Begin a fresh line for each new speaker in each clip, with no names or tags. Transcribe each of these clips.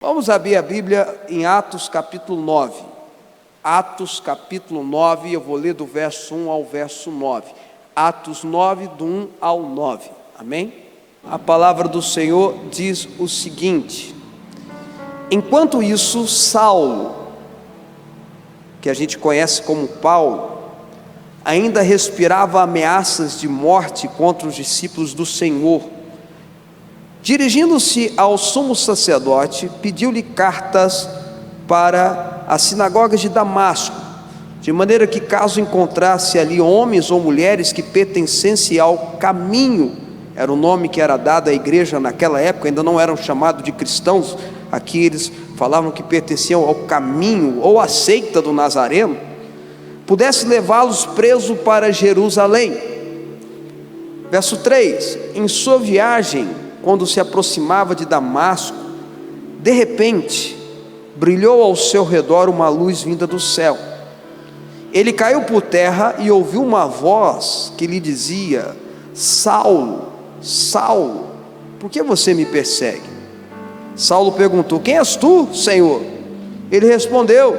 Vamos abrir a Bíblia em Atos capítulo 9. Atos capítulo 9, eu vou ler do verso 1 ao verso 9. Atos 9, do 1 ao 9. Amém? A palavra do Senhor diz o seguinte: enquanto isso, Saulo, que a gente conhece como Paulo, ainda respirava ameaças de morte contra os discípulos do Senhor. Dirigindo-se ao sumo sacerdote, pediu-lhe cartas para as sinagogas de Damasco, de maneira que, caso encontrasse ali homens ou mulheres que pertencessem ao caminho, era o nome que era dado à igreja naquela época, ainda não eram chamados de cristãos, aqui eles falavam que pertenciam ao caminho ou à seita do Nazareno, pudesse levá-los presos para Jerusalém. Verso 3: em sua viagem, quando se aproximava de Damasco, de repente, brilhou ao seu redor uma luz vinda do céu. Ele caiu por terra e ouviu uma voz que lhe dizia: Saulo, Saulo, por que você me persegue? Saulo perguntou: quem és tu, Senhor? Ele respondeu: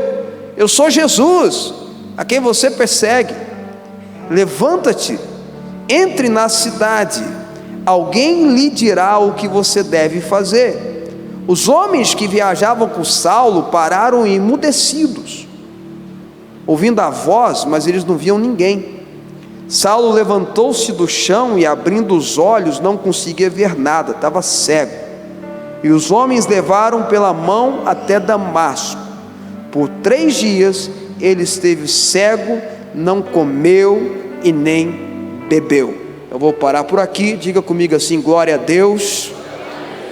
eu sou Jesus, a quem você persegue. Levanta-te, entre na cidade, alguém lhe dirá o que você deve fazer. Os homens que viajavam com Saulo pararam emudecidos, ouvindo a voz, mas eles não viam ninguém. Saulo levantou-se do chão e, abrindo os olhos, não conseguia ver nada, estava cego. E os homens levaram pela mão até Damasco. Por 3 dias ele esteve cego, não comeu e nem bebeu. Eu vou parar por aqui. Diga comigo assim: glória a Deus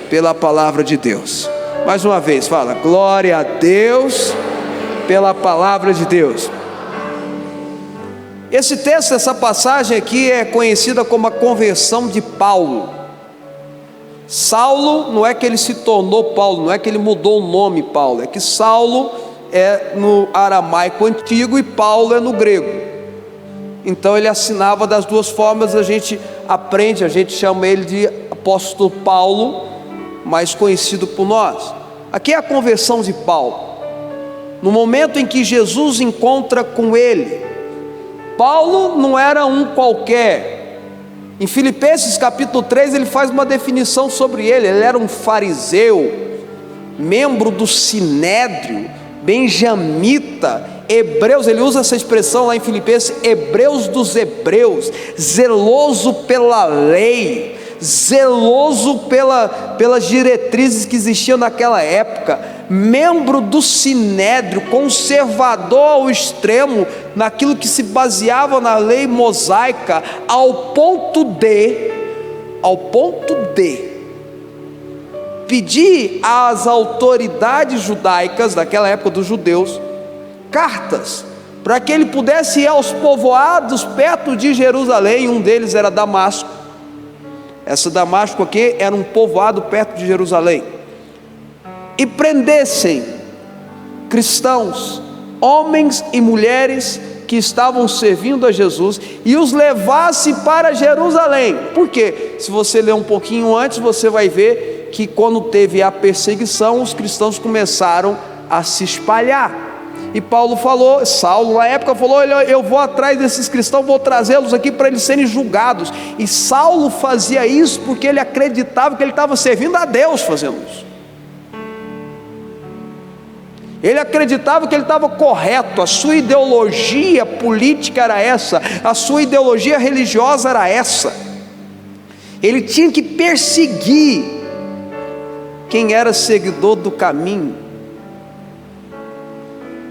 pela palavra de Deus. Mais uma vez, fala: glória a Deus pela palavra de Deus. Esse texto, essa passagem aqui é conhecida como a conversão de Paulo. Saulo, não é que ele se tornou Paulo, não é que ele mudou o nome Paulo, é que Saulo é no aramaico antigo e Paulo é no grego. Então ele assinava das duas formas, a gente aprende, a gente chama ele de apóstolo Paulo, mais conhecido por nós. Aqui é a conversão de Paulo, no momento em que Jesus encontra com ele. Paulo não era um qualquer. Em Filipenses capítulo 3 ele faz uma definição sobre ele era um fariseu, membro do sinédrio, benjamita, hebreus, ele usa essa expressão lá em Filipenses, hebreus dos hebreus, zeloso pela lei, zeloso pelas diretrizes que existiam naquela época, membro do sinédrio, conservador ao extremo, naquilo que se baseava na lei mosaica, ao ponto de pedir às autoridades judaicas daquela época dos judeus cartas para que ele pudesse ir aos povoados perto de Jerusalém. Um deles era Damasco. Essa Damasco aqui era um povoado perto de Jerusalém, e prendessem cristãos, homens e mulheres que estavam servindo a Jesus, e os levasse para Jerusalém. Por quê? Se você ler um pouquinho antes, você vai ver que quando teve a perseguição, os cristãos começaram a se espalhar. E Saulo na época falou: eu vou atrás desses cristãos, vou trazê-los aqui para eles serem julgados. E Saulo fazia isso porque ele acreditava que ele estava servindo a Deus fazendo isso. Ele acreditava que ele estava correto, a sua ideologia política era essa, a sua ideologia religiosa era essa. Ele tinha que perseguir quem era seguidor do caminho.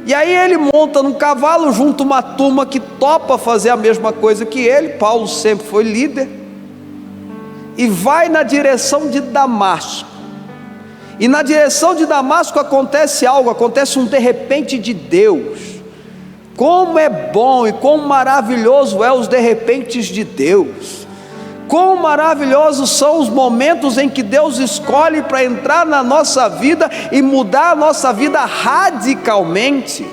E aí ele monta num cavalo, junto uma turma que topa fazer a mesma coisa que ele. Paulo sempre foi líder, e vai na direção de Damasco. E na direção de Damasco acontece algo, acontece um de repente de Deus. Como é bom e como maravilhoso é os de repentes de Deus. Quão maravilhosos são os momentos em que Deus escolhe para entrar na nossa vida e mudar a nossa vida radicalmente.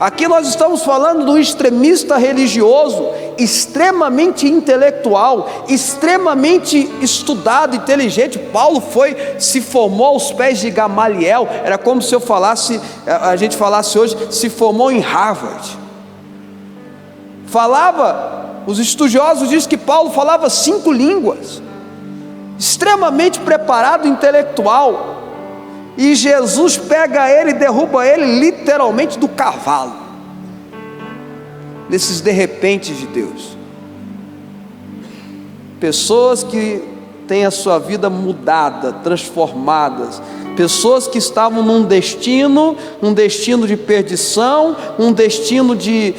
Aqui nós estamos falando de um extremista religioso, extremamente intelectual, extremamente estudado, inteligente. Paulo se formou aos pés de Gamaliel. Era como se a gente falasse hoje, se formou em Harvard. Os estudiosos dizem que Paulo falava 5 línguas, extremamente preparado, intelectual. E Jesus pega ele e derruba ele literalmente do cavalo, nesses de repente de Deus. Pessoas que têm a sua vida mudada, transformadas, pessoas que estavam num destino de perdição, um destino de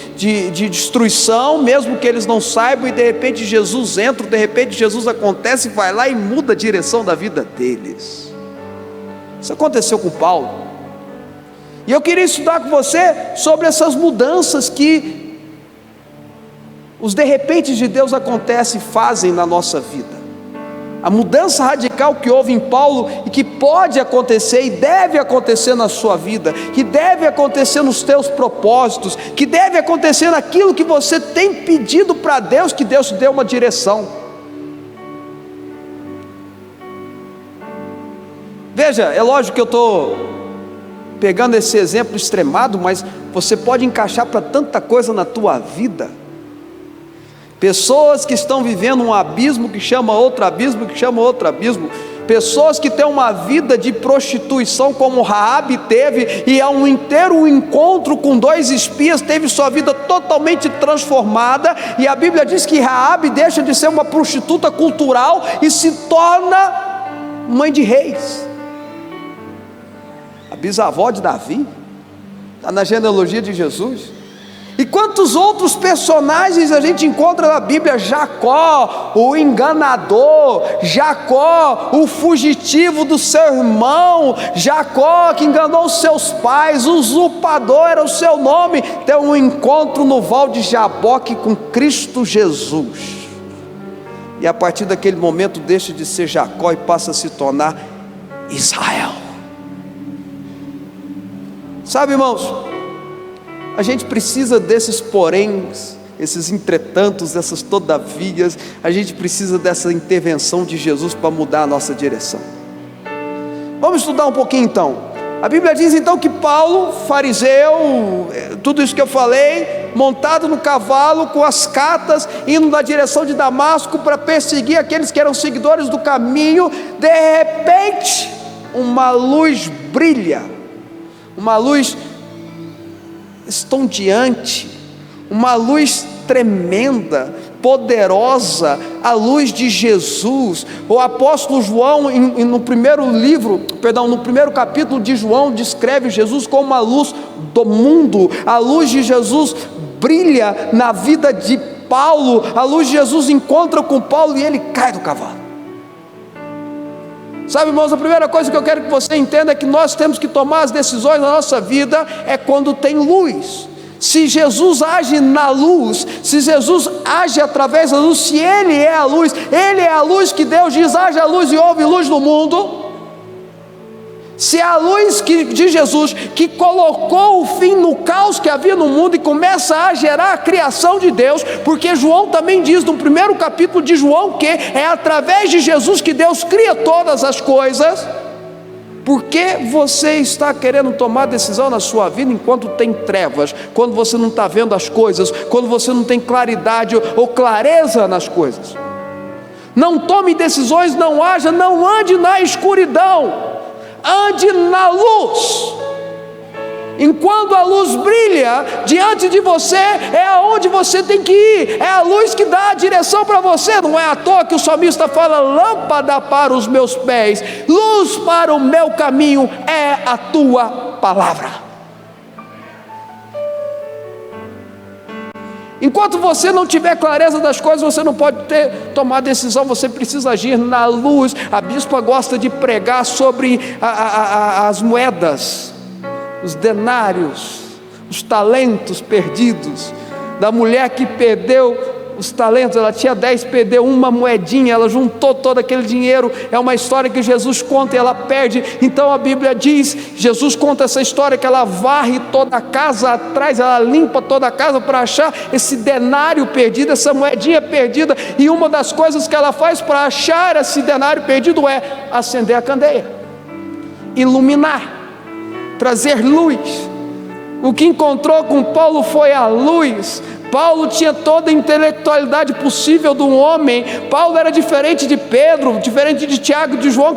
destruição, mesmo que eles não saibam, e de repente Jesus entra, de repente Jesus acontece, vai lá e muda a direção da vida deles. Isso aconteceu com Paulo. E eu queria estudar com você sobre essas mudanças que os de repente de Deus acontecem e fazem na nossa vida. A mudança radical que houve em Paulo e que pode acontecer e deve acontecer na sua vida, que deve acontecer nos teus propósitos, que deve acontecer naquilo que você tem pedido para Deus, que Deus te dê uma direção. Veja, é lógico que eu estou pegando esse exemplo extremado, mas você pode encaixar para tanta coisa na tua vida. Pessoas que estão vivendo um abismo que chama outro abismo, que chama outro abismo. Pessoas que têm uma vida de prostituição como Raabe teve, e a um inteiro encontro com 2 espias, teve sua vida totalmente transformada. E a Bíblia diz que Raabe deixa de ser uma prostituta cultural e se torna mãe de reis. A bisavó de Davi está na genealogia de Jesus. E quantos outros personagens a gente encontra na Bíblia? Jacó, o enganador, Jacó, o fugitivo do seu irmão, Jacó que enganou os seus pais, o usurpador era o seu nome. Tem um encontro no Val de Jaboque com Cristo Jesus, e a partir daquele momento deixa de ser Jacó e passa a se tornar Israel. Sabe, irmãos, a gente precisa desses poréns, esses entretantos, dessas todavias. A gente precisa dessa intervenção de Jesus para mudar a nossa direção. Vamos estudar um pouquinho então. A Bíblia diz então que Paulo, fariseu, tudo isso que eu falei, montado no cavalo, com as cartas, indo na direção de Damasco para perseguir aqueles que eram seguidores do caminho. De repente, uma luz brilha, uma luz estonteante, uma luz tremenda, poderosa, a luz de Jesus. O apóstolo João, no primeiro capítulo de João, descreve Jesus como a luz do mundo. A luz de Jesus brilha na vida de Paulo. A luz de Jesus encontra com Paulo e ele cai do cavalo. Sabe, irmãos, a primeira coisa que eu quero que você entenda é que nós temos que tomar as decisões na nossa vida é quando tem luz. Se Jesus age na luz, se Jesus age através da luz, se Ele é a luz que Deus diz: haja a luz e houve luz no mundo. Se é a luz de Jesus que colocou o fim no caos que havia no mundo e começa a gerar a criação de Deus, porque João também diz no primeiro capítulo de João que é através de Jesus que Deus cria todas as coisas. Por que você está querendo tomar decisão na sua vida enquanto tem trevas, quando você não está vendo as coisas, quando você não tem claridade ou clareza nas coisas? Não tome decisões, não ande na escuridão, ande na luz. Enquanto a luz brilha diante de você, é aonde você tem que ir, é a luz que dá a direção para você. Não é à toa que o salmista fala: lâmpada para os meus pés, luz para o meu caminho é a tua palavra. Enquanto você não tiver clareza das coisas, você não pode tomar decisão, você precisa agir na luz. A bispa gosta de pregar sobre as moedas, os denários, os talentos perdidos, da mulher que perdeu os talentos, ela tinha 10, perdeu uma moedinha, ela juntou todo aquele dinheiro. É uma história que Jesus conta e ela perde. Então a Bíblia diz, Jesus conta essa história, que ela varre toda a casa atrás, ela limpa toda a casa para achar esse denário perdido, essa moedinha perdida. E uma das coisas que ela faz para achar esse denário perdido é acender a candeia, iluminar, trazer luz. O que encontrou com Paulo foi a luz. Paulo tinha toda a intelectualidade possível de um homem. Paulo era diferente de Pedro, diferente de Tiago e de João,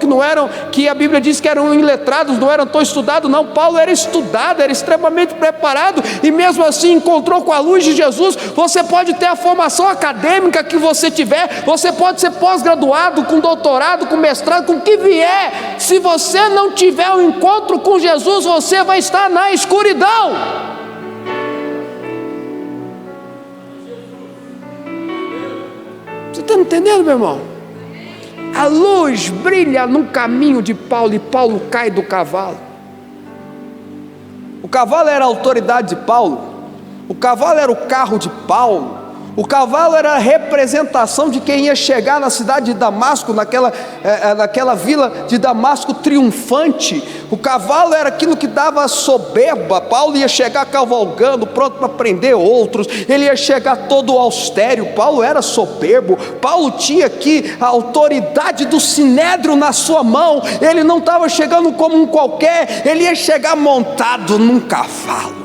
que a Bíblia diz que eram iletrados, não eram tão estudados. Não, Paulo era estudado, era extremamente preparado, e mesmo assim encontrou com a luz de Jesus. Você pode ter a formação acadêmica que você tiver, você pode ser pós-graduado, com doutorado, com mestrado, com o que vier. Se você não tiver um encontro com Jesus, você vai estar na escuridão. Você está entendendo, meu irmão? A luz brilha no caminho de Paulo, e Paulo cai do cavalo. O cavalo era a autoridade de Paulo, o cavalo era o carro de Paulo, o cavalo era a representação de quem ia chegar na cidade de Damasco, naquela vila de Damasco triunfante. O cavalo era aquilo que dava soberba. Paulo ia chegar cavalgando, pronto para prender outros, ele ia chegar todo austero. Paulo era soberbo, Paulo tinha aqui a autoridade do sinédrio na sua mão. Ele não estava chegando como um qualquer, ele ia chegar montado num cavalo.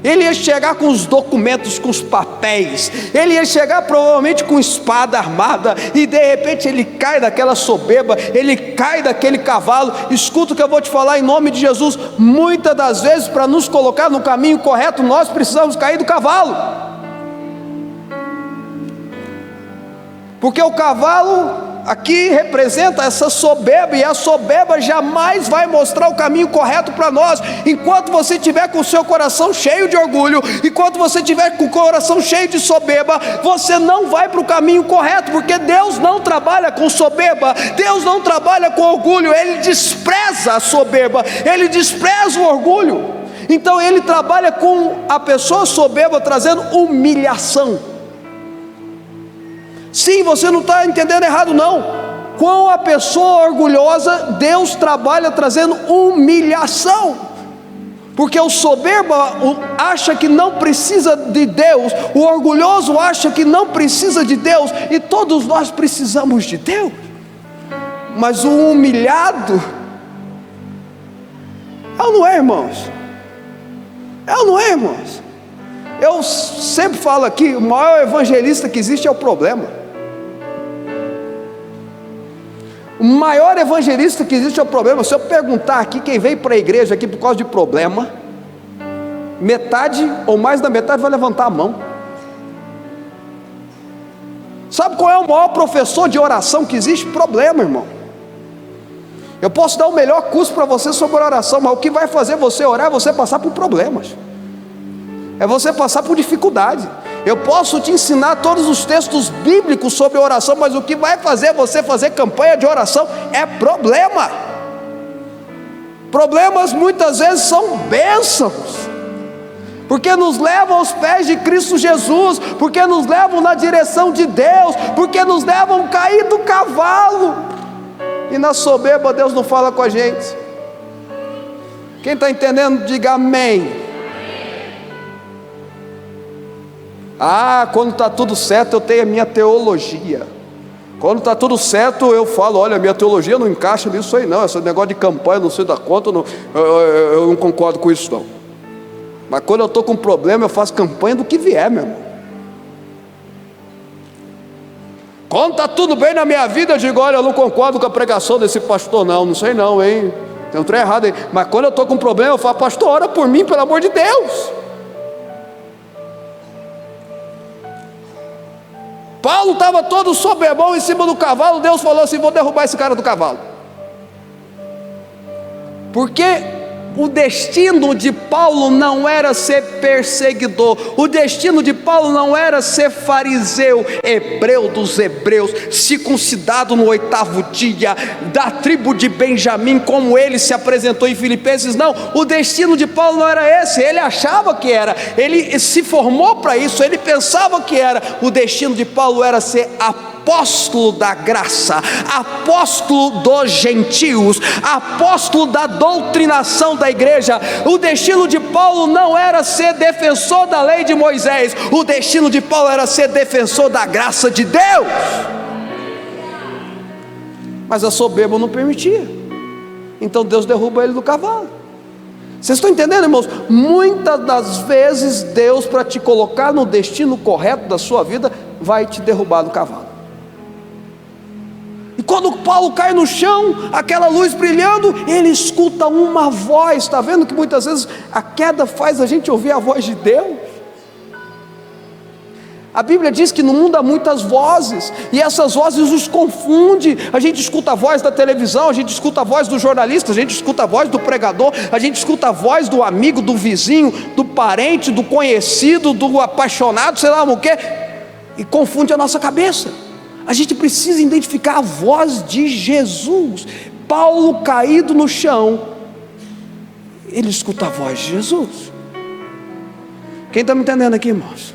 Ele ia chegar com os documentos, com os papéis, ele ia chegar provavelmente com espada armada, e de repente ele cai daquela soberba, ele cai daquele cavalo. Escuta o que eu vou te falar em nome de Jesus. Muitas das vezes, para nos colocar no caminho correto, nós precisamos cair do cavalo, porque o cavalo aqui representa essa soberba, e a soberba jamais vai mostrar o caminho correto para nós. Enquanto você tiver com o seu coração cheio de orgulho, enquanto você tiver com o coração cheio de soberba, você não vai para o caminho correto, porque Deus não trabalha com soberba, Deus não trabalha com orgulho. Ele despreza a soberba, Ele despreza o orgulho. Então Ele trabalha com a pessoa soberba, trazendo humilhação. Sim, você não está entendendo errado não. Com a pessoa orgulhosa, Deus trabalha trazendo humilhação, porque o soberba acha que não precisa de Deus, o orgulhoso acha que não precisa de Deus, e todos nós precisamos de Deus. Mas o humilhado, não é, irmãos? Não é, irmãos? Eu sempre falo aqui, o maior evangelista que existe é o problema. O maior evangelista que existe é o problema. Se eu perguntar aqui quem veio para a igreja aqui por causa de problema, metade ou mais da metade vai levantar a mão. Sabe qual é o maior professor de oração que existe? Problema, irmão. Eu posso dar o melhor curso para você sobre oração, mas o que vai fazer você orar é você passar por problemas, é você passar por dificuldade. Eu posso te ensinar todos os textos bíblicos sobre oração, mas o que vai fazer você fazer campanha de oração é problema. Problemas muitas vezes são bênçãos, porque nos levam aos pés de Cristo Jesus, porque nos levam na direção de Deus, porque nos levam a cair do cavalo. E na soberba Deus não fala com a gente. Quem está entendendo, diga amém. Quando está tudo certo eu tenho a minha teologia. Quando está tudo certo eu falo, olha, minha teologia não encaixa nisso aí não, esse negócio de campanha, não sei da conta, eu não concordo com isso não. Mas quando eu estou com problema eu faço campanha do que vier, meu irmão. Quando está tudo bem na minha vida eu digo, olha, eu não concordo com a pregação desse pastor não sei não, hein, tem um trem errado aí. Mas quando eu estou com problema eu falo, pastor, ora por mim, pelo amor de Deus. Paulo estava todo soberbão em cima do cavalo. Deus falou assim, vou derrubar esse cara do cavalo, porque O destino de Paulo não era ser perseguidor, o destino de Paulo não era ser fariseu, hebreu dos hebreus, circuncidado no 8º dia, da tribo de Benjamim, como ele se apresentou em Filipenses. Não, o destino de Paulo não era esse, ele achava que era, ele se formou para isso, ele pensava que era. O destino de Paulo era ser apóstolo da graça, apóstolo dos gentios, apóstolo da doutrinação da igreja. O destino de Paulo não era ser defensor da lei de Moisés, o destino de Paulo era ser defensor da graça de Deus. Mas a soberba não permitia, então Deus derruba ele do cavalo. Vocês estão entendendo, irmãos? Muitas das vezes Deus, para te colocar no destino correto da sua vida, vai te derrubar do cavalo. E quando Paulo cai no chão, aquela luz brilhando, ele escuta uma voz. Está vendo que muitas vezes a queda faz a gente ouvir a voz de Deus? A Bíblia diz que no mundo há muitas vozes, e essas vozes nos confundem. A gente escuta a voz da televisão, a gente escuta a voz do jornalista, a gente escuta a voz do pregador, a gente escuta a voz do amigo, do vizinho, do parente, do conhecido, do apaixonado, sei lá o que, e confunde a nossa cabeça. A gente precisa identificar a voz de Jesus. Paulo, caído no chão, ele escuta a voz de Jesus. Quem está me entendendo aqui, irmãos?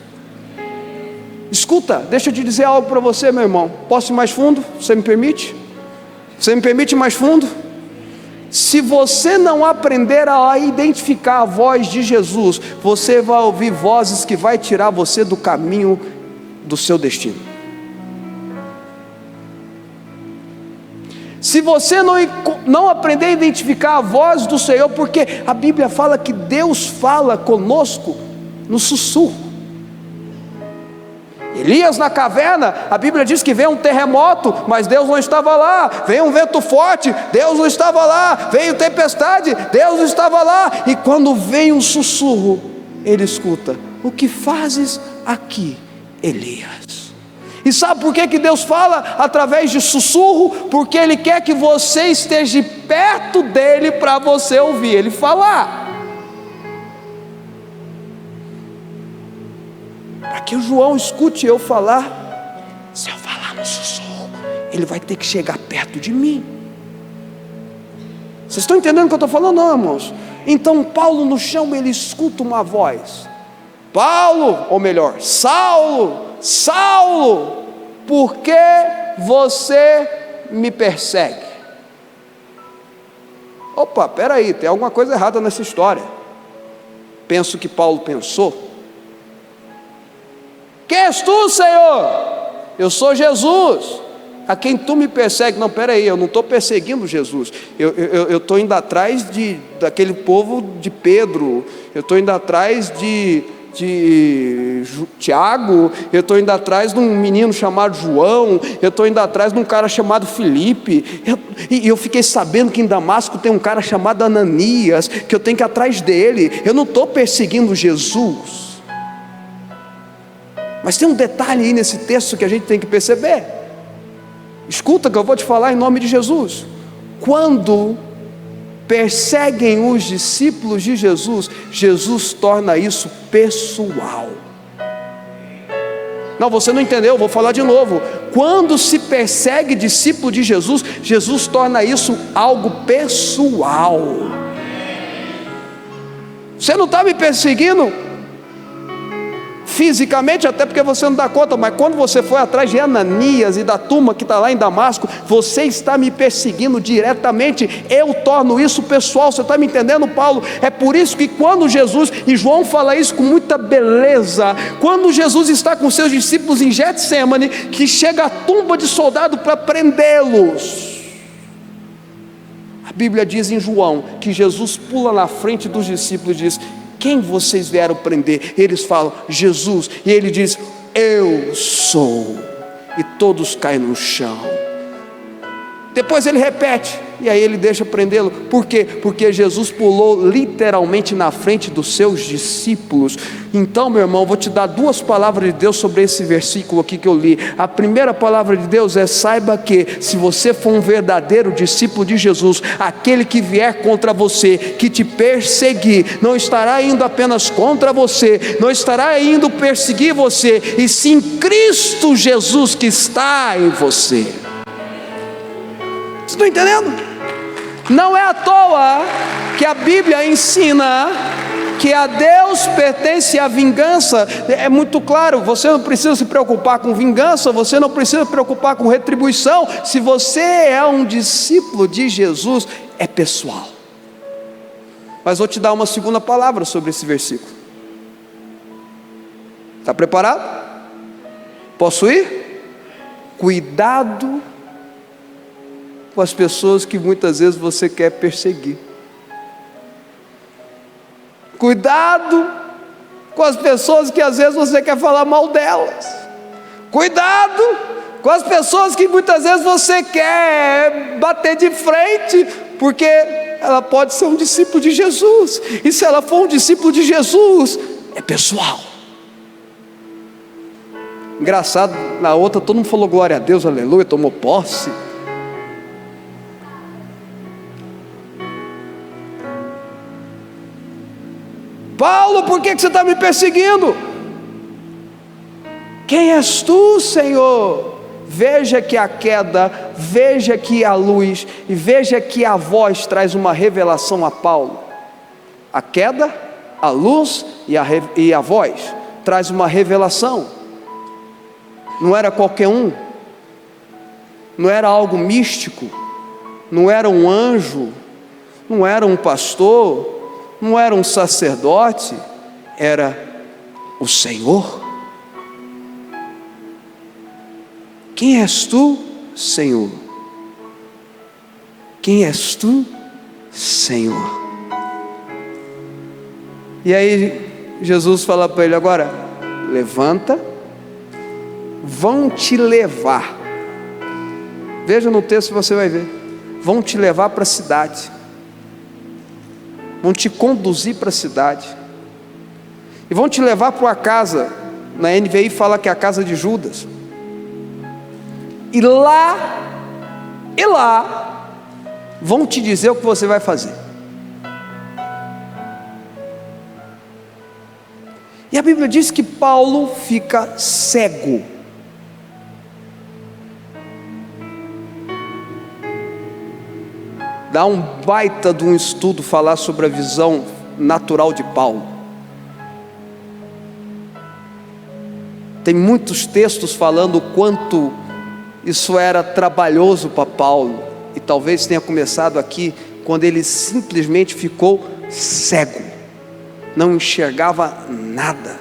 Escuta, deixa eu te dizer algo para você, meu irmão. Posso ir mais fundo? Você me permite? Você me permite ir mais fundo? Se você não aprender a identificar a voz de Jesus, você vai ouvir vozes que vai tirar você do caminho do seu destino. Se você não aprender a identificar a voz do Senhor, porque a Bíblia fala que Deus fala conosco no sussurro. Elias na caverna, a Bíblia diz que veio um terremoto, mas Deus não estava lá. Veio um vento forte, Deus não estava lá. Veio tempestade, Deus não estava lá. E quando vem um sussurro, ele escuta: o que fazes aqui, Elias? E sabe por que Deus fala através de sussurro? Porque Ele quer que você esteja perto dEle para você ouvir Ele falar. Para que o João escute eu falar, se eu falar no sussurro, ele vai ter que chegar perto de mim. Vocês estão entendendo o que eu estou falando, não, irmãos? Então Paulo no chão, ele escuta uma voz: Paulo, ou melhor, Saulo, Saulo, por que você me persegue? Opa, espera aí, tem alguma coisa errada nessa história. Penso que Paulo pensou: quem és tu, Senhor? Eu sou Jesus, a quem tu me persegue. Não, espera aí, eu não estou perseguindo Jesus, eu estou indo atrás daquele povo de Pedro, eu estou indo atrás de Tiago, eu estou indo atrás de um menino chamado João, eu estou indo atrás de um cara chamado Filipe, e eu fiquei sabendo que em Damasco tem um cara chamado Ananias, que eu tenho que ir atrás dele. Eu não estou perseguindo Jesus. Mas tem um detalhe aí nesse texto que a gente tem que perceber. Escuta que eu vou te falar em nome de Jesus. Quando perseguem os discípulos de Jesus, Jesus torna isso pessoal. Não, você não entendeu, vou falar de novo. Quando se persegue discípulo de Jesus, Jesus torna isso algo pessoal. Você não está me perseguindo fisicamente, até porque você não dá conta, mas quando você foi atrás de Ananias e da turma que está lá em Damasco, você está me perseguindo diretamente. Eu torno isso pessoal. Você está me entendendo, Paulo? É por isso que quando Jesus, e João fala isso com muita beleza, quando Jesus está com seus discípulos em Getsemane, que chega a tumba de soldado para prendê-los, a Bíblia diz em João que Jesus pula na frente dos discípulos e diz: quem vocês vieram prender? Eles falam: Jesus. E ele diz: eu sou. E todos caem no chão. Depois ele repete: E aí ele deixa prendê-lo. Por quê? Porque Jesus pulou literalmente na frente dos seus discípulos. Então, meu irmão, vou te dar duas palavras de Deus sobre esse versículo aqui que eu li. A primeira palavra de Deus é: saiba que se você for um verdadeiro discípulo de Jesus, aquele que vier contra você, que te perseguir, não estará indo apenas contra você, não estará indo perseguir você, e sim Cristo Jesus que está em você. Vocês estão entendendo? Não é à toa que a Bíblia ensina que a Deus pertence a vingança. É muito claro, você não precisa se preocupar com vingança, você não precisa se preocupar com retribuição. Se você é um discípulo de Jesus, é pessoal. Mas vou te dar uma segunda palavra sobre esse versículo. Está preparado? Posso ir? Cuidado com as pessoas que muitas vezes você quer perseguir. Cuidado com as pessoas que às vezes você quer falar mal delas. Cuidado com as pessoas que muitas vezes você quer bater de frente, porque ela pode ser um discípulo de Jesus, e se ela for um discípulo de Jesus, é pessoal. Engraçado, na outra todo mundo falou glória a Deus, aleluia, tomou posse. Paulo, por que você está me perseguindo? Quem és tu, Senhor? Veja que a queda, veja que a luz, e veja que a voz traz uma revelação a Paulo. A queda, a luz e a voz traz uma revelação. Não era qualquer um, não era algo místico, não era um anjo, não era um pastor, não era um sacerdote, era o Senhor. Quem és tu, Senhor? Quem és tu, Senhor? E aí Jesus fala para ele: agora levanta, vão te levar. Veja no texto, você vai ver. Vão te levar para a cidade, vão te conduzir para a cidade, e vão te levar para uma casa. Na NVI fala que é a casa de Judas. E lá vão te dizer o que você vai fazer. E a Bíblia diz que Paulo fica cego. Dá um baita de um estudo falar sobre a visão natural de Paulo. Tem muitos textos falando o quanto isso era trabalhoso para Paulo, e talvez tenha começado aqui, quando ele simplesmente ficou cego, não enxergava nada.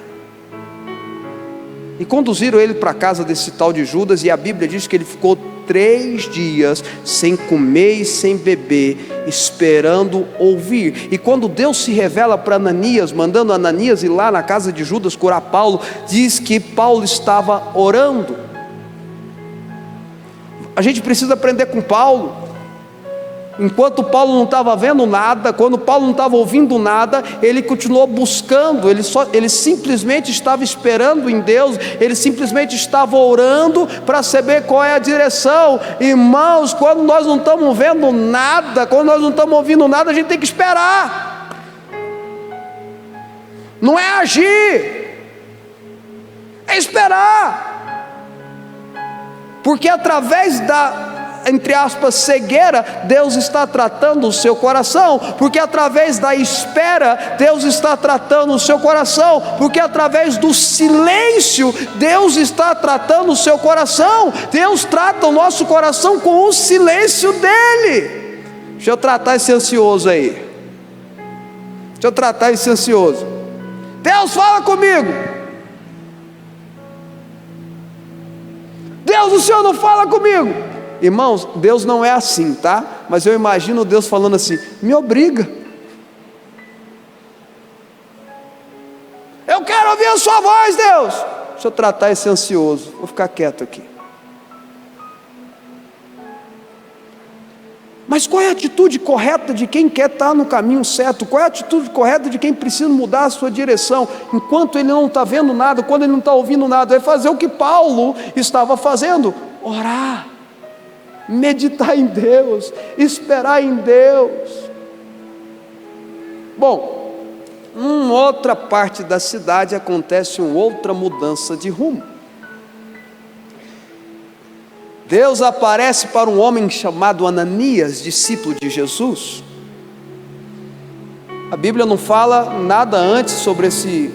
E conduziram ele para a casa desse tal de Judas, e a Bíblia diz que ele ficou 3 dias sem comer e sem beber, esperando ouvir. E quando Deus se revela para Ananias, mandando Ananias ir lá na casa de Judas curar Paulo, diz que Paulo estava orando. A gente precisa aprender com Paulo. Enquanto Paulo não estava vendo nada, quando Paulo não estava ouvindo nada, ele continuou buscando, ele simplesmente estava esperando em Deus, ele simplesmente estava orando para saber qual é a direção. Irmãos, quando nós não estamos vendo nada, quando nós não estamos ouvindo nada, a gente tem que esperar. Não é agir, é esperar. Porque através da, entre aspas, cegueira, Deus está tratando o seu coração. Porque através da espera, Deus está tratando o seu coração. Porque através do silêncio, Deus está tratando o seu coração. Deus trata o nosso coração com o silêncio dele. Deixa eu tratar esse ansioso aí. Deixa eu tratar esse ansioso. Deus, fala comigo. Deus, o Senhor não fala comigo. Irmãos, Deus não é assim, tá? Mas eu imagino Deus falando assim: me obriga. Eu quero ouvir a sua voz, Deus. Deixa eu tratar esse ansioso. Vou ficar quieto aqui. Mas qual é a atitude correta de quem quer estar no caminho certo? Qual é a atitude correta de quem precisa mudar a sua direção? Enquanto ele não está vendo nada, quando ele não está ouvindo nada, é fazer o que Paulo estava fazendo: orar, meditar em Deus, esperar em Deus. Bom, em outra parte da cidade acontece uma outra mudança de rumo. Deus aparece para um homem chamado Ananias, discípulo de Jesus. A Bíblia não fala nada antes sobre esse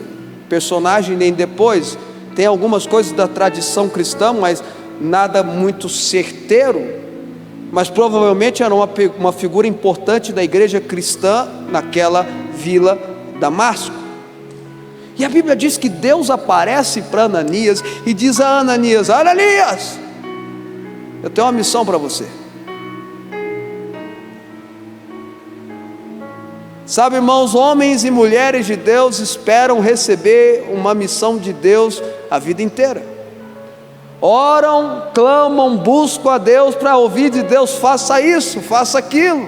personagem, nem depois. Tem algumas coisas da tradição cristã, mas nada muito certeiro. Mas provavelmente era uma figura importante da igreja cristã naquela vila Damasco. E a Bíblia diz que Deus aparece para Ananias e diz a Ananias: Ananias, eu tenho uma missão para você. Sabe, irmãos, homens e mulheres de Deus esperam receber uma missão de Deus a vida inteira. Oram, clamam, buscam a Deus para ouvir de Deus: faça isso, faça aquilo,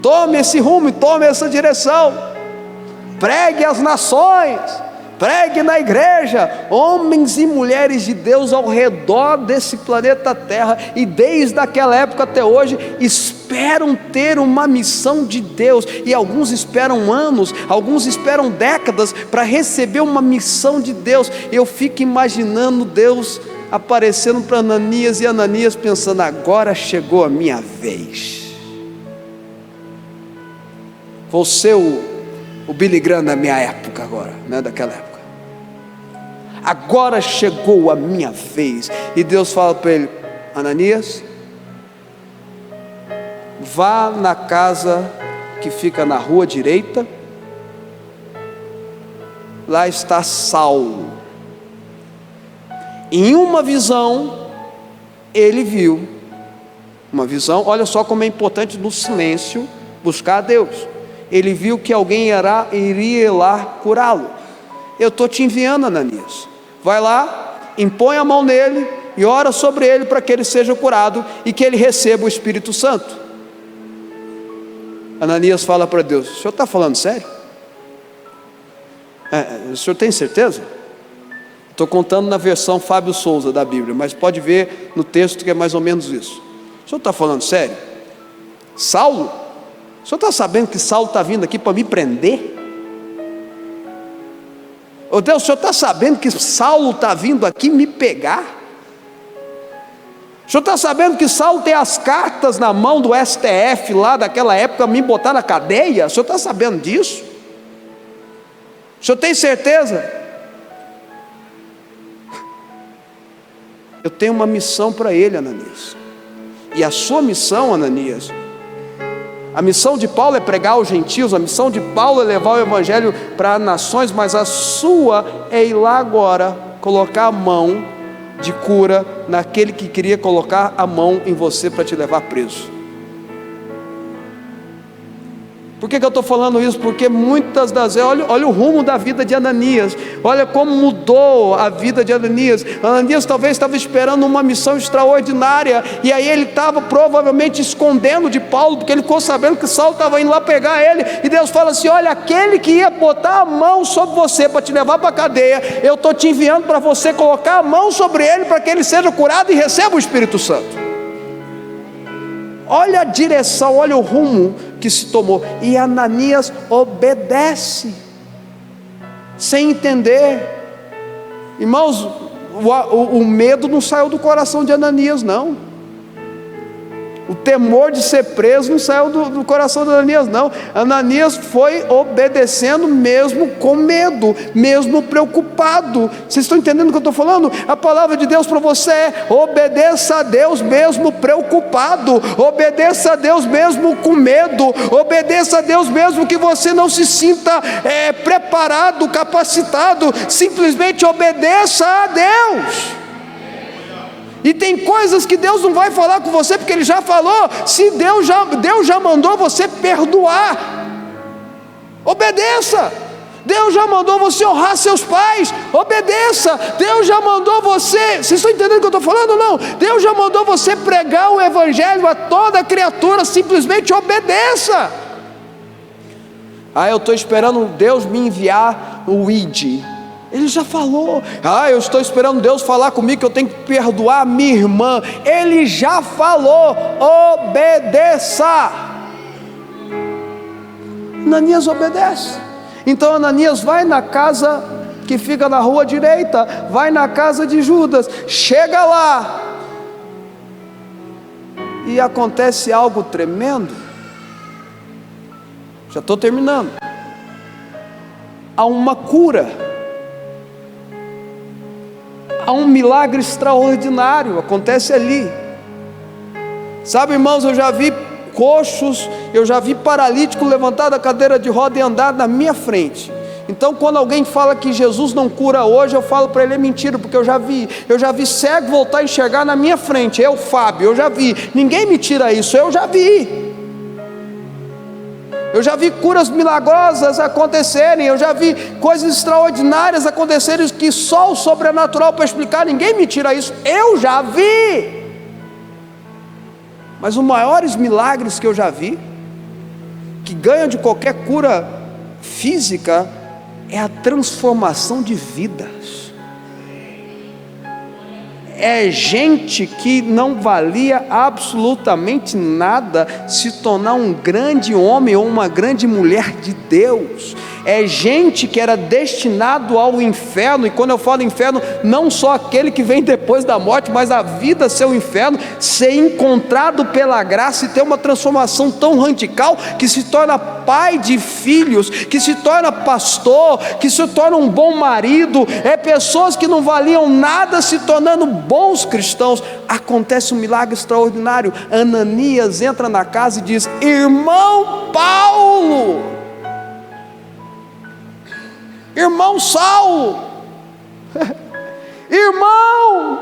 tome esse rumo, tome essa direção, pregue às nações, pregue na igreja. Homens e mulheres de Deus ao redor desse planeta Terra, e desde aquela época até hoje, esperam ter uma missão de Deus, e alguns esperam anos, alguns esperam décadas para receber uma missão de Deus. Eu fico imaginando Deus aparecendo para Ananias, e Ananias pensando: agora chegou a minha vez, vou ser o Billy Graham da minha época agora, né, daquela época. Agora chegou a minha vez. E Deus fala para ele: Ananias, vá na casa que fica na rua direita, lá está Saulo. Em uma visão, ele viu uma visão. Olha só como é importante no silêncio buscar a Deus. Ele viu que alguém iria lá curá-lo. Eu estou te enviando, Ananias. Vai lá, impõe a mão nele e ora sobre ele para que ele seja curado e que ele receba o Espírito Santo. Ananias fala para Deus: o senhor está falando sério? O senhor tem certeza? Estou contando na versão Fábio Souza da Bíblia, mas pode ver no texto que é mais ou menos isso. O senhor está falando sério? Saulo? O senhor está sabendo que Saulo está vindo aqui para me prender? Ô Deus, o senhor está sabendo que Saulo está vindo aqui me pegar? O senhor está sabendo que Saulo tem as cartas na mão do STF lá daquela época, me botar na cadeia? O senhor está sabendo disso? O senhor tem certeza? Eu tenho uma missão para ele, Ananias. E a sua missão, Ananias, a missão de Paulo é pregar aos gentios, a missão de Paulo é levar o evangelho para nações, mas a sua é ir lá agora, colocar a mão de cura naquele que queria colocar a mão em você para te levar preso. Por que eu estou falando isso? Porque muitas das vezes, olha o rumo da vida de Ananias, olha como mudou a vida de Ananias. Ananias talvez estava esperando uma missão extraordinária, e aí ele estava provavelmente escondendo de Paulo, porque ele ficou sabendo que Saulo estava indo lá pegar ele, e Deus fala assim: olha, aquele que ia botar a mão sobre você para te levar para a cadeia, eu estou te enviando para você colocar a mão sobre ele, para que ele seja curado e receba o Espírito Santo. Olha a direção, olha o rumo que se tomou. E Ananias obedece, sem entender. Irmãos, o medo não saiu do coração de Ananias, não. O temor de ser preso não saiu do coração de Ananias, não. Ananias foi obedecendo mesmo com medo, mesmo preocupado. Vocês estão entendendo o que eu estou falando? A palavra de Deus para você é: obedeça a Deus mesmo preocupado, obedeça a Deus mesmo com medo, obedeça a Deus mesmo que você não se sinta preparado, capacitado. Simplesmente obedeça a Deus. E tem coisas que Deus não vai falar com você, porque Ele já falou. Se Deus já mandou você perdoar, obedeça. Deus já mandou você honrar seus pais, obedeça. Deus já mandou você, vocês estão entendendo o que eu estou falando ou não? Deus já mandou você pregar o evangelho a toda criatura, simplesmente obedeça. Eu estou esperando Deus me enviar o ID. Ele já falou. Eu estou esperando Deus falar comigo que eu tenho que perdoar minha irmã. Ele já falou, obedeça. Ananias obedece. Então Ananias vai na casa que fica na rua direita, vai na casa de Judas, chega lá, e acontece algo tremendo. Já estou terminando. Há uma cura, há um milagre extraordinário, acontece ali. Sabe, irmãos, eu já vi coxos, eu já vi paralítico levantar da cadeira de roda e andar na minha frente. Então quando alguém fala que Jesus não cura hoje, eu falo para ele, é mentira, porque eu já vi cego voltar a enxergar na minha frente. Eu, Fábio, eu já vi, ninguém me tira isso, eu já vi curas milagrosas acontecerem, eu já vi coisas extraordinárias acontecerem, que só o sobrenatural para explicar, ninguém me tira isso, eu já vi. Mas os maiores milagres que eu já vi, que ganham de qualquer cura física, é a transformação de vidas. É gente que não valia absolutamente nada se tornar um grande homem ou uma grande mulher de Deus. É gente que era destinado ao inferno, e quando eu falo inferno, não só aquele que vem depois da morte, mas a vida ser o inferno, ser encontrado pela graça e ter uma transformação tão radical, que se torna pai de filhos, que se torna pastor, que se torna um bom marido. É pessoas que não valiam nada se tornando bons cristãos. Acontece um milagre extraordinário. Ananias entra na casa e diz: irmão Paulo, irmão Saulo, irmão,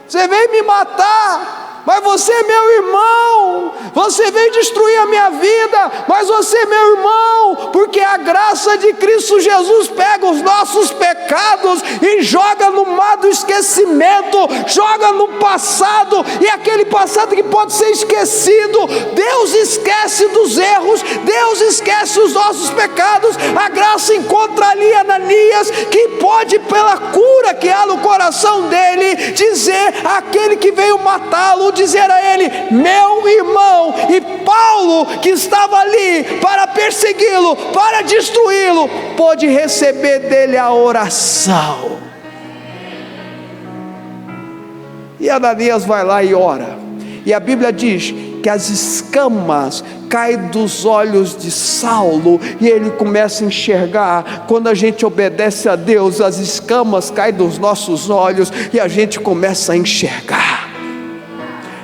você veio me matar, mas você é meu irmão. Você veio destruir a minha vida, mas você é meu irmão, porque a graça de Cristo Jesus pega os nossos pecados e joga no mar do esquecimento, joga no passado, e aquele passado que pode ser esquecido, Deus esquece dos erros, Deus esquece os nossos pecados. A graça encontra ali Ananias, que pode, pela cura que há no coração dele, dizer àquele que veio matá-lo, dizer a ele: meu irmão. E Paulo, que estava ali para persegui-lo, para destruí-lo, pôde receber dele a oração. E Ananias vai lá e ora, e a Bíblia diz que as escamas caem dos olhos de Saulo, e ele começa a enxergar. Quando a gente obedece a Deus, as escamas caem dos nossos olhos e a gente começa a enxergar.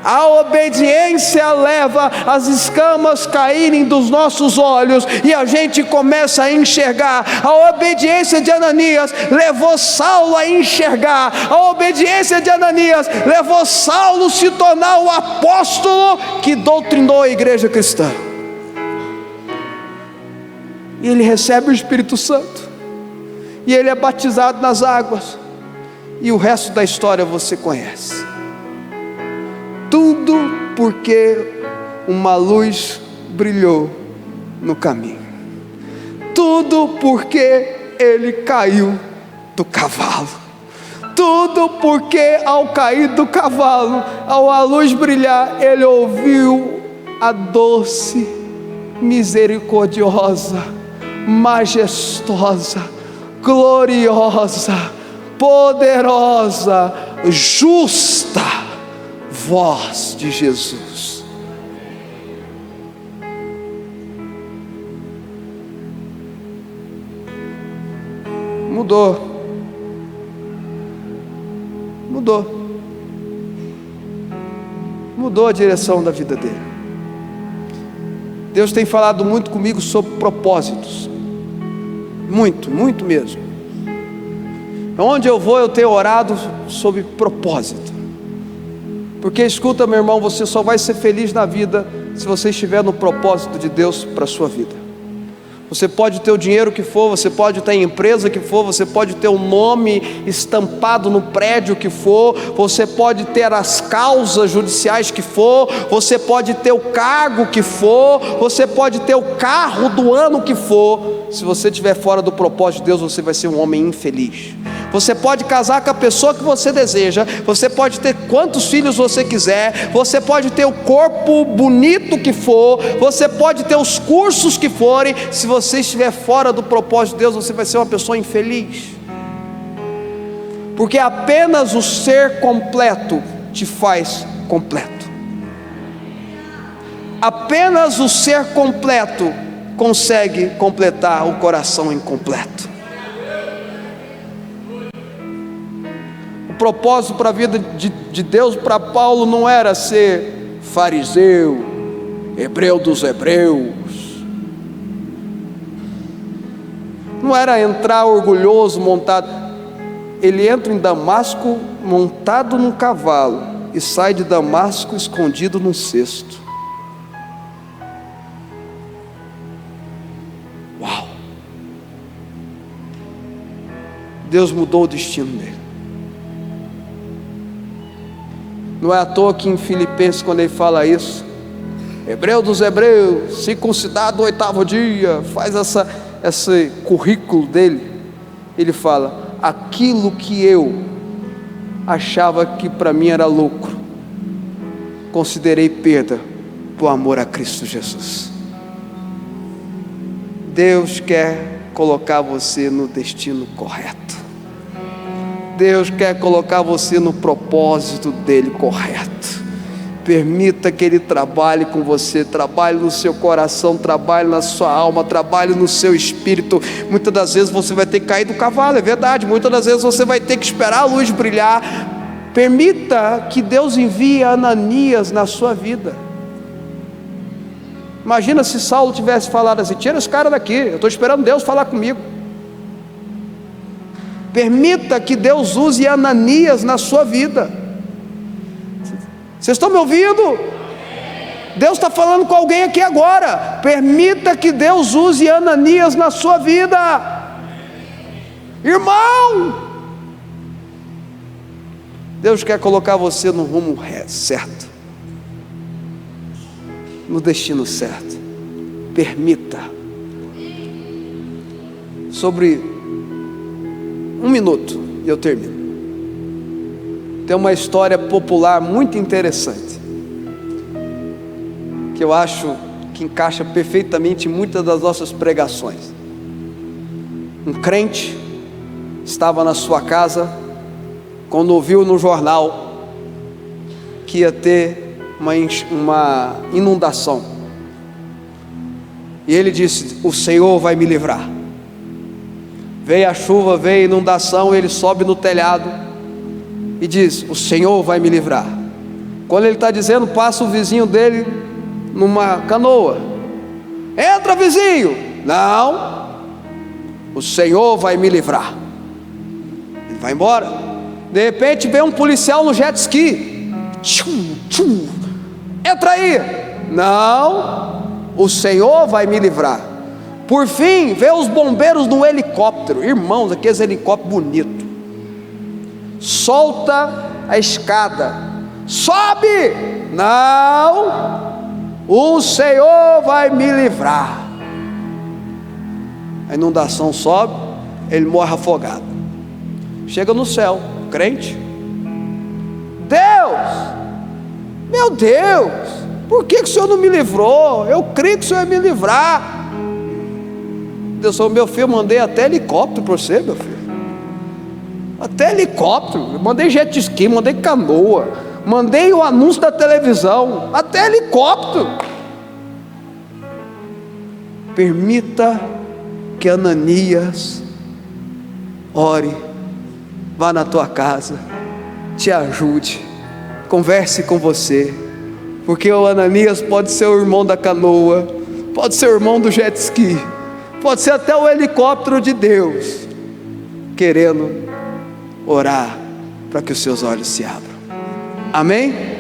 A obediência leva as escamas caírem dos nossos olhos e a gente começa a enxergar. A obediência de Ananias levou Saulo a enxergar. A obediência de Ananias levou Saulo a se tornar o apóstolo que doutrinou a igreja cristã. E ele recebe o Espírito Santo, e ele é batizado nas águas, e o resto da história você conhece. Tudo porque uma luz brilhou no caminho. Tudo porque ele caiu do cavalo. Tudo porque ao cair do cavalo, ao a luz brilhar, ele ouviu a doce, misericordiosa, majestosa, gloriosa, poderosa, justa voz de Jesus. Mudou a direção da vida dele. Deus tem falado muito comigo sobre propósitos, muito mesmo. Onde eu vou, eu tenho orado sobre propósito. Porque escuta, meu irmão, você só vai ser feliz na vida se você estiver no propósito de Deus para a sua vida. Você pode ter o dinheiro que for, você pode ter a empresa que for, você pode ter o nome estampado no prédio que for, você pode ter as causas judiciais que for, você pode ter o cargo que for, você pode ter o carro do ano que for. Se você estiver fora do propósito de Deus, você vai ser um homem infeliz. Você pode casar com a pessoa que você deseja, você pode ter quantos filhos você quiser, você pode ter o corpo bonito que for, você pode ter os cursos que forem. Se você estiver fora do propósito de Deus, você vai ser uma pessoa infeliz, porque apenas o ser completo te faz completo. Apenas o ser completo consegue completar o coração incompleto. O propósito para a vida de Deus para Paulo não era ser fariseu, hebreu dos hebreus, não era entrar orgulhoso montado. Ele entra em Damasco montado num cavalo e sai de Damasco escondido num cesto. Uau! Deus mudou o destino dele. Não é à toa que em Filipenses, quando ele fala isso, hebreu dos hebreus, circuncidado no 8º dia, faz esse currículo dele, ele fala: aquilo que eu achava que para mim era lucro, considerei perda por amor a Cristo Jesus. Deus quer colocar você no destino correto. Deus quer colocar você no propósito dele correto. Permita que ele trabalhe com você, trabalhe no seu coração, trabalhe na sua alma, trabalhe no seu espírito. Muitas das vezes você vai ter que cair do cavalo, é verdade. Muitas das vezes você vai ter que esperar a luz brilhar. Permita que Deus envie Ananias na sua vida. Imagina se Saulo tivesse falado assim: tira esse cara daqui, eu estou esperando Deus falar comigo. Permita que Deus use Ananias na sua vida. Vocês estão me ouvindo? Deus está falando com alguém aqui agora. Permita que Deus use Ananias na sua vida. Irmão, Deus quer colocar você no rumo certo, no destino certo. Permita. Sobre 1 minuto e eu termino. Tem uma história popular muito interessante, que eu acho que encaixa perfeitamente em muitas das nossas pregações. Um crente estava na sua casa quando ouviu no jornal que ia ter uma inundação, e ele disse: o Senhor vai me livrar. Veio a chuva, veio a inundação, ele sobe no telhado e diz: o Senhor vai me livrar. Quando ele está dizendo, passa o vizinho dele numa canoa: entra, vizinho. Não, o Senhor vai me livrar. Ele vai embora. De repente vem um policial no jet ski: entra aí. Não, o Senhor vai me livrar. Por fim, vê os bombeiros no helicóptero. Irmãos, aqueles helicópteros bonitos. Solta a escada. Sobe! Não! O Senhor vai me livrar. A inundação sobe, ele morre afogado. Chega no céu, crente. Deus! Meu Deus! Por que o Senhor não me livrou? Eu creio que o Senhor ia me livrar. Deus falou: meu filho, eu mandei até helicóptero para você, meu filho. Até helicóptero. Eu mandei jet ski, mandei canoa, mandei o anúncio da televisão, até helicóptero. Permita que Ananias ore, vá na tua casa, te ajude, converse com você, porque o Ananias pode ser o irmão da canoa, pode ser o irmão do jet ski, pode ser até o helicóptero de Deus, querendo orar para que os seus olhos se abram. Amém?